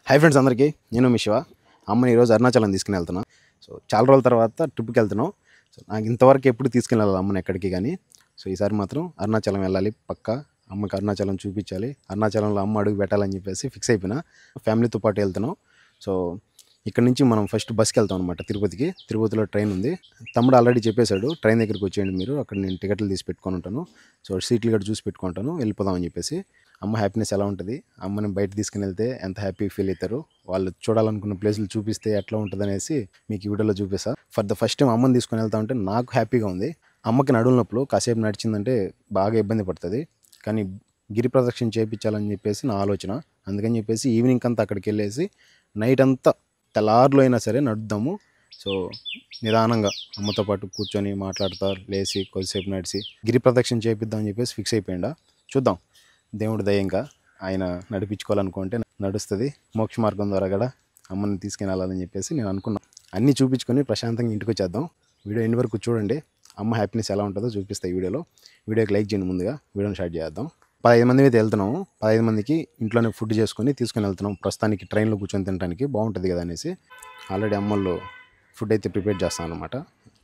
Hi friends అందరికీ, నేను మీ శివ. అమ్మని ఈరోజు అరుణాచలం తీసుకుని వెళ్తున్నా. సో చాలా రోజుల తర్వాత ట్రిప్కి వెళ్తున్నాం. సో నాకు ఇంతవరకు ఎప్పుడు తీసుకెళ్ళాలి అమ్మని ఎక్కడికి కానీ. సో ఈసారి మాత్రం అరుణాచలం వెళ్ళాలి పక్కా. అమ్మకి అరుణాచలం చూపించాలి, అరుణాచలంలో అమ్మ అడుగు పెట్టాలని చెప్పేసి ఫిక్స్ అయిపోయినా. ఫ్యామిలీతో పాటు వెళ్తున్నాం. సో ఇక్కడ నుంచి మనం ఫస్ట్ బస్కి వెళ్తాం అనమాట తిరుపతికి. తిరుపతిలో ట్రైన్ ఉంది. తమ్ముడు ఆల్రెడీ చెప్పేశాడు, ట్రైన్ దగ్గరికి వచ్చేయండి మీరు, అక్కడ నేను టికెట్లు తీసి పెట్టుకొని ఉంటాను, సో సీట్లు కూడా చూసి పెట్టుకుంటాను, వెళ్ళిపోదామని చెప్పేసి. అమ్మ హ్యాపీనెస్ ఎలా ఉంటుంది, అమ్మని బయట తీసుకుని వెళ్తే ఎంత హ్యాపీ ఫీల్ అవుతారు, వాళ్ళు చూడాలనుకున్న ప్లేసులు చూపిస్తే ఎట్లా ఉంటుంది అనేసి మీకు ఈ వీడియోలో చూపిస్తా. ఫర్ ద ఫస్ట్ టైం అమ్మని తీసుకొని వెళ్తా ఉంటే నాకు హ్యాపీగా ఉంది. అమ్మకి నడుల నొప్పులు, కాసేపు నడిచిందంటే బాగా ఇబ్బంది పడుతుంది. కానీ గిరి ప్రదక్షిణ చేయించాలని చెప్పేసి నా ఆలోచన. అందుకని చెప్పేసి ఈవినింగ్ అంతా అక్కడికి వెళ్ళేసి నైట్ అంతా తెల్లారులో అయినా సరే నడుద్దాము. సో నిదానంగా అమ్మతో పాటు కూర్చొని మాట్లాడుతా లేచి కొద్దిసేపు నడిచి గిరి ప్రదక్షిణ చేయిద్దామని చెప్పేసి ఫిక్స్ అయిపోయిందా. చూద్దాం, దేవుడి దయ, ఇంకా ఆయన నడిపించుకోవాలనుకుంటే నడుస్తుంది. మోక్ష మార్గం ద్వారా కూడా అమ్మని తీసుకుని వెళ్ళాలని చెప్పేసి నేను అనుకున్నాను. అన్నీ చూపించుకొని ప్రశాంతంగా ఇంటికి వచ్చేద్దాం. వీడియో ఎండ్ వరకు చూడండి, అమ్మ హ్యాపీనెస్ ఎలా ఉంటుందో చూపిస్తాయి వీడియోలో. వీడియోకి లైక్ చేయండి. ముందుగా వీడియోని స్టార్ట్ చేద్దాం. 15 మంది అయితే వెళ్తున్నాము. 15 మందికి ఇంట్లోనే ఫుడ్ చేసుకొని తీసుకుని వెళ్తున్నాం. ప్రస్తుతానికి ట్రైన్లో కూర్చొని తినడానికి బాగుంటుంది కదా అనేసి ఆల్రెడీ అమ్మల్లో ఫుడ్ అయితే ప్రిపేర్ చేస్తాను అనమాట.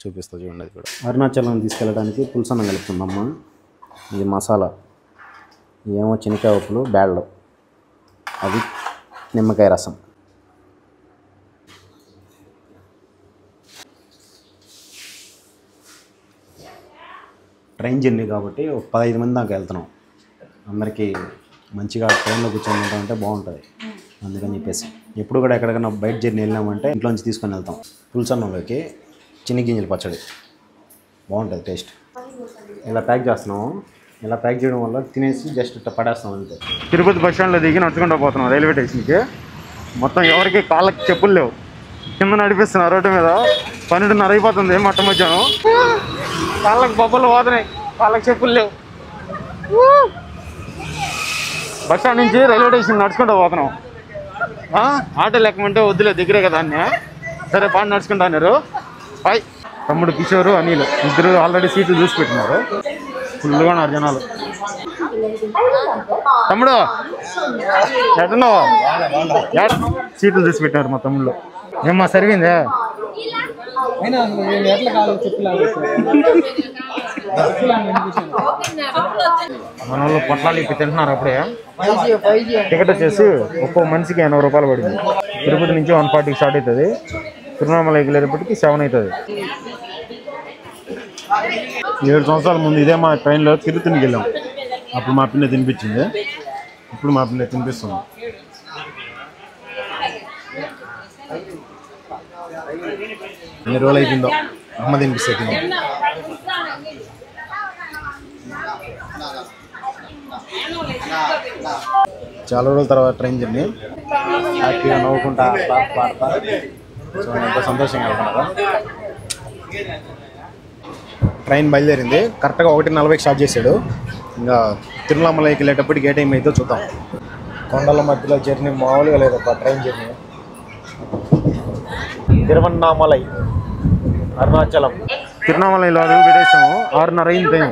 చూపిస్తా చూడండి. అది కూడా అరుణాచలం తీసుకెళ్ళడానికి పులుసన్నం కలుపుతుంది అమ్మ. ఇది మసాలా, ఏమో శనగకాయ ఉప్పులు, బ్యాళ్ళు, అది నిమ్మకాయ రసం. ట్రైన్ జర్నీ కాబట్టి ఒక 15 మంది దాకా వెళ్తున్నాం. అందరికీ మంచిగా ట్రైన్లో కూర్చొని ఉంటామంటే బాగుంటుంది. అందుకని చెప్పేసి ఎప్పుడు కూడా ఎక్కడికైనా బయట జర్నీ వెళ్ళినామంటే ఇంట్లోంచి తీసుకొని వెళ్తాం. పులుసన్నంలోకి గింజల పచ్చడి బాగుంటుంది టేస్ట్. ఇలా ప్యాక్ చేస్తున్నాము. ఇలా ప్యాక్ చేయడం వల్ల తినేసి జస్ట్ పడేస్తాం అంతే. తిరుపతి బస్ స్టాండ్లో దిగి నడుచుకుంటూ పోతున్నాం రైల్వే స్టేషన్కి. మొత్తం ఎవరికి కాళ్ళకి చెప్పులు లేవు, కింద నడిపిస్తున్నారు రోడ్డు మీద. 12:30 అయిపోతుంది మట్ట మధ్యాహ్నం. కాళ్ళకి బొబ్బలు పోతున్నాయి, కాళ్ళకి చెప్పులు లేవు. బస్ స్టాండ్ నుంచి రైల్వే స్టేషన్ నడుచుకుంటూ పోతున్నాం. ఆటో లెక్కమంటే వద్దులే, దగ్గరే కదా అన్నీ. సరే పాటు నడుచుకుంటా అన్నారు. హాయ్ తమ్ముడు కిషోరు, అనిల్ ఇద్దరు ఆల్రెడీ సీట్లు చూసి పెట్టినారు. ఫుల్గా ఉన్నారు జనాలు. తమ్ముడు ఎట్టున్నావు? సీట్లు చూసి పెట్టినారు మా తమ్ముళ్ళు. ఏమ్మా సరిగిందే? మన వాళ్ళు పొట్లాలు ఇప్పి తింటున్నారు అప్పుడే. టికెట్ వచ్చేసి ఒక్కో మనిషికి 80 రూపాయలు పడింది. తిరుపతి నుంచి 140కి స్టార్ట్ అవుతుంది. తిరువణమలైకి వెళ్ళేటప్పటికి 7 అవుతుంది. 7 సంవత్సరాల ముందు ఇదే మా ట్రైన్లో తిరుపతికి వెళ్ళాం. అప్పుడు మా పిల్ల తినిపించింది, ఇప్పుడు మా పిల్ల తినిపిస్తుంది. ఎన్ని రోజులు అయిపోయిందో అమ్మ తినిపిస్తే తిని. చాలా రోజుల తర్వాత ట్రైన్ జర్నీ. హ్యాపీగా నవ్వుకుంటా పాడతా. సో ఎంతో సంతోషంగా వెళ్తున్నారు. ట్రైన్ బయలుదేరింది. కరెక్ట్గా 1:40కి స్టార్ట్ చేశాడు. ఇంకా తిరువణమలైకి వెళ్ళేటప్పటికి ఏ టైం అయితే చూద్దాం. కొండల మధ్యలో జర్నీ మామూలుగా లేదప్ప ట్రైన్ జర్నీ. తిరువణమలై అరుణాచలం. తిరువణమలైలో అడుగు పెట్టేసాము. 6:30 అయింది టైం.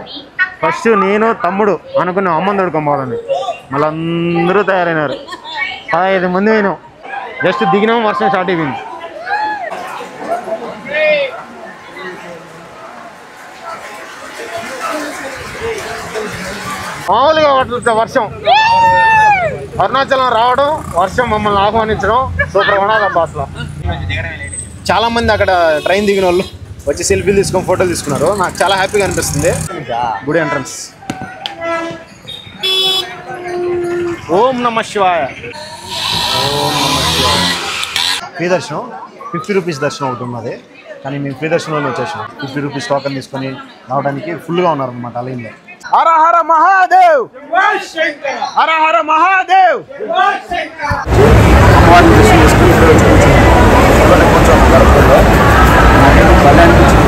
ఫస్ట్ నేను తమ్ముడు అనుకున్నాం అమ్మని తోడుకోవాలని. మళ్ళీ అందరూ తయారైనారు. 15 మంది అయినాం. జస్ట్ దిగినాము, వర్షం స్టార్ట్ అయిపోయింది. మామూలుగా పట్ల వర్షం. అరుణాచలం రావడం, వర్షం మమ్మల్ని ఆహ్వానించడం సూపర్ ఉన్నదబ్బా అసలు. చాలా మంది అక్కడ ట్రైన్ దిగిన వాళ్ళు వచ్చి సెల్ఫీలు తీసుకొని ఫోటోలు తీసుకున్నారు. నాకు చాలా హ్యాపీగా అనిపిస్తుంది. గుడి ఎంట్రన్స్. ఓం నమః శివాయ. ఓం నమః శివాయ. ఫ్రీ దర్శనం 50 రూపీస్ దర్శనం ఒకటి ఉన్నది, కానీ మేము ఫ్రీ దర్శనంలో వచ్చేసాం. 50 రూపీస్ టోకన్ తీసుకొని రావడానికి ఫుల్గా ఉన్నారనమాట లైన్లో. హర హర మహాదేవ్, హర హర మహాదేవ్. అమ్మవారిని దర్శనం చేసుకుని కొంచెం భలే అనిపించింది.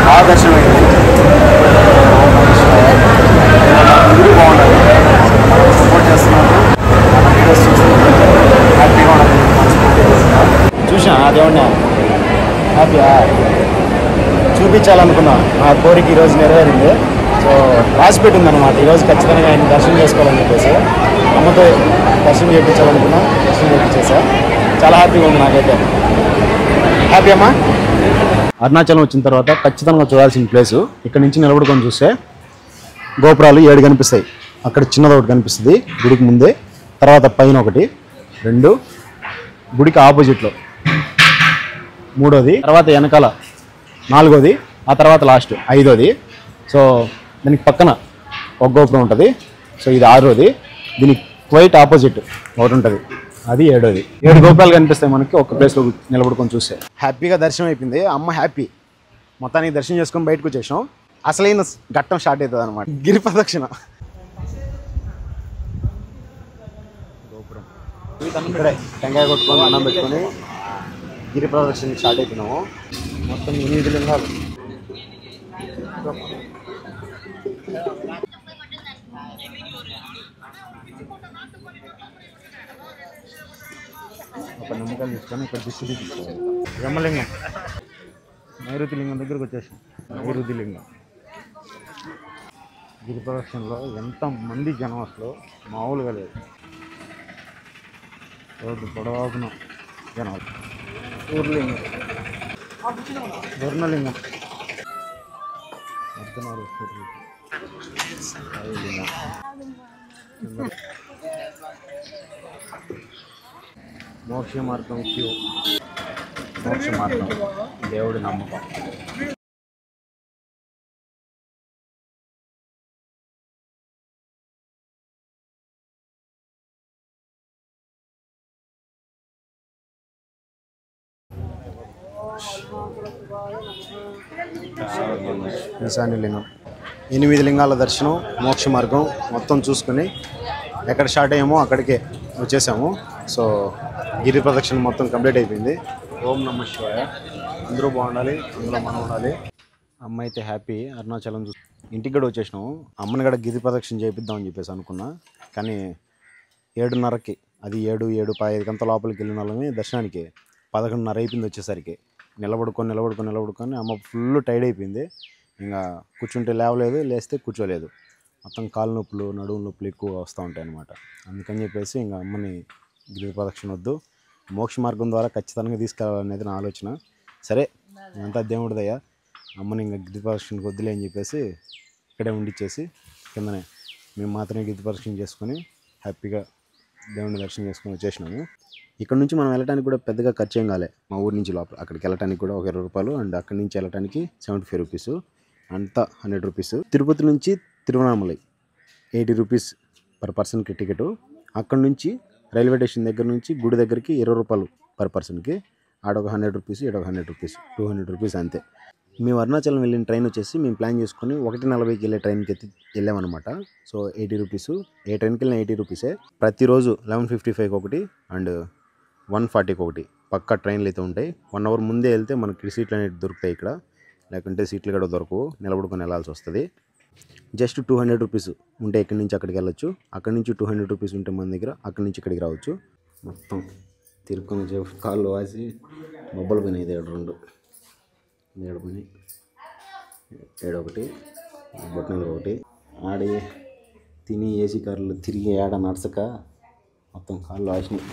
బాగా దర్శనం అయింది. అందరూ బాగుండాలి, సపోర్ట్ చేస్తున్నారు. హ్యాపీగా ఉండాలి. చూసా దేవుడిని హ్యాపీగా చూపించాలనుకున్నా. నా కోరిక ఈరోజు నెరవేరింది. సో రాసి పెట్టిందనమాట, ఈరోజు ఖచ్చితంగా ఆయన దర్శనం చేసుకోవాలని చెప్పేసి అమ్మతో దర్శనం చేయించాలనుకున్నా. దర్శనం చేయించేసా. చాలా హ్యాపీగా ఉంది నాకైతే. హ్యాపీ అమ్మా. అరుణాచలం వచ్చిన తర్వాత ఖచ్చితంగా చూడాల్సిన ప్లేసు. ఇక్కడ నుంచి నిలబడుకొని చూస్తే గోపురాలు 7 కనిపిస్తాయి. అక్కడ చిన్నది ఒకటి కనిపిస్తుంది గుడికి ముందే, తర్వాత పైన ఒకటి, 2 గుడికి ఆపోజిట్లో, 3వది, తర్వాత వెనకాల 4వది, ఆ తర్వాత లాస్ట్ 5వది. సో దానికి పక్కన ఒక గోపురం ఉంటుంది. సో ఇది 6వది. దీనికి క్వైట్ ఆపోజిట్ ఒకటి ఉంటుంది, అది 7వది. 7 గోపురాలు కనిపిస్తాయి మనకి ఒక ప్లేస్లో నిలబడుకొని చూస్తే. హ్యాపీగా దర్శనం అయిపోయింది. అమ్మ హ్యాపీ. మొత్తానికి దర్శనం చేసుకొని బయటకు వచ్చేసాం. అసలైన ఘట్టం స్టార్ట్ అవుతుంది అనమాట, గిరి ప్రదక్షిణ. గోపురం ఇక్కడే టెంకాయ కొట్టుకొని అన్నం పెట్టుకొని గిరి ప్రదక్షిణ స్టార్ట్ అయిపోయినాము. మొత్తం 8 లింగాలు. ఒక నమ్మకాలు తీసుకొని ఇక్కడ దిష్టి తీసుకోవాలి. బ్రహ్మలింగం, నైరుతి లింగం దగ్గరకు వచ్చేసాం. నైరుతి లింగం గిరి ప్రదక్షిణలో ఎంతమంది జనం అసలు మామూలుగా లేదు. రోడ్డు పొడవున జనాలు. ఊర్లింగం, వర్ణలింగం, లింగం, మోక్ష మార్గం క్యూ. మోక్ష మార్గం దేవుడి నమ్మకం. ఈశాన్యలింగం. 8 లింగాల దర్శనం, మోక్ష మార్గం మొత్తం చూసుకొని ఎక్కడ స్టార్ట్ అయ్యామో అక్కడికే వచ్చేసాము. సో గిరి ప్రదక్షిణ మొత్తం కంప్లీట్ అయిపోయింది. ఓం నమః శివాయ. అందరూ బాగుండాలి, అందులో మనం ఉండాలి. అమ్మ అయితే హ్యాపీ. అరుణాచలం ఇంటికి కూడా వచ్చేసినాము. అమ్మని కూడా గిరి ప్రదక్షిణ చేపిద్దామని చెప్పేసి అనుకున్నా, కానీ 7:30కి, అది 7:15 లోపలికి వెళ్ళిన వాళ్ళని దర్శనానికి 11:30 అయిపోయింది వచ్చేసరికి. నిలబడుకొని అమ్మ ఫుల్ టైర్డ్ అయిపోయింది. ఇంకా కూర్చుంటే లేవలేదు, లేస్తే కూర్చోలేదు. మొత్తం కాలు నొప్పులు, నడుము నొప్పులు ఎక్కువ వస్తూ ఉంటాయి అన్నమాట. అందుకని చెప్పేసి ఇంకా అమ్మని గిరి ప్రదక్షిణ వద్దు, మోక్ష మార్గం ద్వారా ఖచ్చితంగా తీసుకెళ్ళాలనేది నా ఆలోచన. సరే అంతా దేవుడిదయ్యా, అమ్మని ఇంకా గిరి ప్రదక్షిణకు వద్దులే అని చెప్పేసి ఇక్కడే ఉండిచ్చేసి కిందనే మేము మాత్రమే గిరి ప్రదక్షిణ చేసుకొని హ్యాపీగా దేవుడిని దర్శనం చేసుకొని వచ్చేసినాము. ఇక్కడ నుంచి మనం వెళ్ళడానికి కూడా పెద్దగా ఖర్చు ఏం కాలే. మా ఊరి నుంచి లోపల అక్కడికి వెళ్ళడానికి కూడా ఒక 20 రూపాయలు, అండ్ అక్కడి నుంచి వెళ్ళడానికి 75 రూపీస్, అంతా 100 రూపీస్. తిరుపతి నుంచి తిరువణామలై 80 రూపీస్ పర్ పర్సన్కి టికెట్. అక్కడ నుంచి రైల్వే స్టేషన్ దగ్గర నుంచి గుడి దగ్గరికి 20 రూపాయలు పర్ పర్సన్కి. ఆడొక 100 రూపీస్, ఈడొక 100 రూపీస్, 200 రూపీస్ అంతే. మేము అరుణాచలం వెళ్ళిన ట్రైన్ వచ్చేసి మేము ప్లాన్ చేసుకుని 1:40కి వెళ్ళే ట్రైన్కి వెళ్ళామన్నమాట. So 80 rupees. ఏ ట్రైన్కి వెళ్ళినా 80 రూపీసే. ప్రతిరోజు 11:55కి ఒకటి అండ్ 1:40కి ఒకటి పక్కా ట్రైన్లు అయితే ఉంటాయి. 1 అవర్ ముందే వెళ్తే మనకి సీట్లు అనేవి దొరుకుతాయి ఇక్కడ, లేకుంటే సీట్లు కూడా దొరకవు, నిలబడుకొని వెళ్ళాల్సి వస్తుంది. జస్ట్ 200 రూపీస్ ఉంటే ఇక్కడి నుంచి అక్కడికి వెళ్ళొచ్చు. అక్కడి నుంచి 200 రూపీస్ ఉంటే మన దగ్గర అక్కడి నుంచి ఇక్కడికి రావచ్చు. మొత్తం తిరుక్కొని కాళ్ళు వాసి మొబ్బలు పోయినాయి. ఇది 2 పోయినాయి, 7 బొట్టనలు 1 ఆడి తిని ఏసీ కార్లు తిరిగి ఏడ నడచక మొత్తం కాళ్ళు వాసినాయి.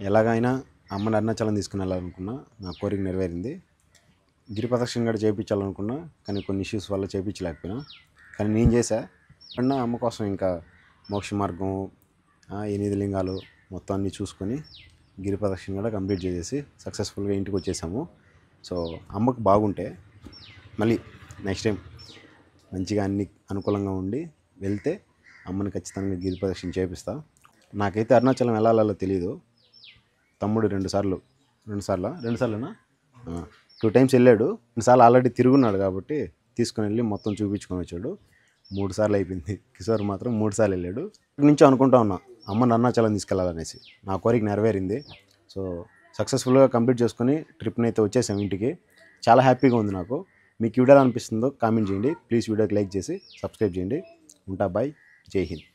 ఎలాగైనా అమ్మని అరుణాచలం తీసుకుని వెళ్ళాలనుకున్నా, నా కోరిక నెరవేరింది. గిరి ప్రదక్షిణ కూడా చేయించాలనుకున్నా, కానీ కొన్ని ఇష్యూస్ వల్ల చేయించలేకపోయినా. కానీ నేను చేశా. అన్న అమ్మ కోసం ఇంకా మోక్ష మార్గం, 8 లింగాలు మొత్తం అన్నీ చూసుకొని గిరి ప్రదక్షిణ కూడా కంప్లీట్ చేసేసి సక్సెస్ఫుల్గా ఇంటికి వచ్చేసాము. సో అమ్మకు బాగుంటే మళ్ళీ నెక్స్ట్ టైం మంచిగా అన్ని అనుకూలంగా ఉండి వెళ్తే అమ్మని ఖచ్చితంగా గిరి ప్రదక్షిణ చేపిస్తా. నాకైతే అరుణాచలం వెళ్ళాలో తెలియదు. తమ్ముడు 2 సార్లునా 2 టైమ్స్ వెళ్ళాడు. 2 సార్లు ఆల్రెడీ తిరుగున్నాడు కాబట్టి తీసుకుని వెళ్ళి మొత్తం చూపించుకొని వచ్చాడు. 3 సార్లు అయిపోయింది. కిషోర్ మాత్రం 3 సార్లు వెళ్ళాడు. ఇక్కడి నుంచి అనుకుంటా ఉన్నా అమ్మని అరుణాచలం తీసుకెళ్ళాలనేసి. నా కోరిక నెరవేరింది. సో సక్సెస్ఫుల్గా కంప్లీట్ చేసుకొని ట్రిప్ని అయితే వచ్చేసాం ఇంటికి. చాలా హ్యాపీగా ఉంది నాకు. మీకు వీడియో అనిపిస్తుందో కామెంట్ చేయండి. ప్లీజ్ వీడియోకి లైక్ చేసి సబ్స్క్రైబ్ చేయండి. ఉంటా. బాయ్. జై హింద్.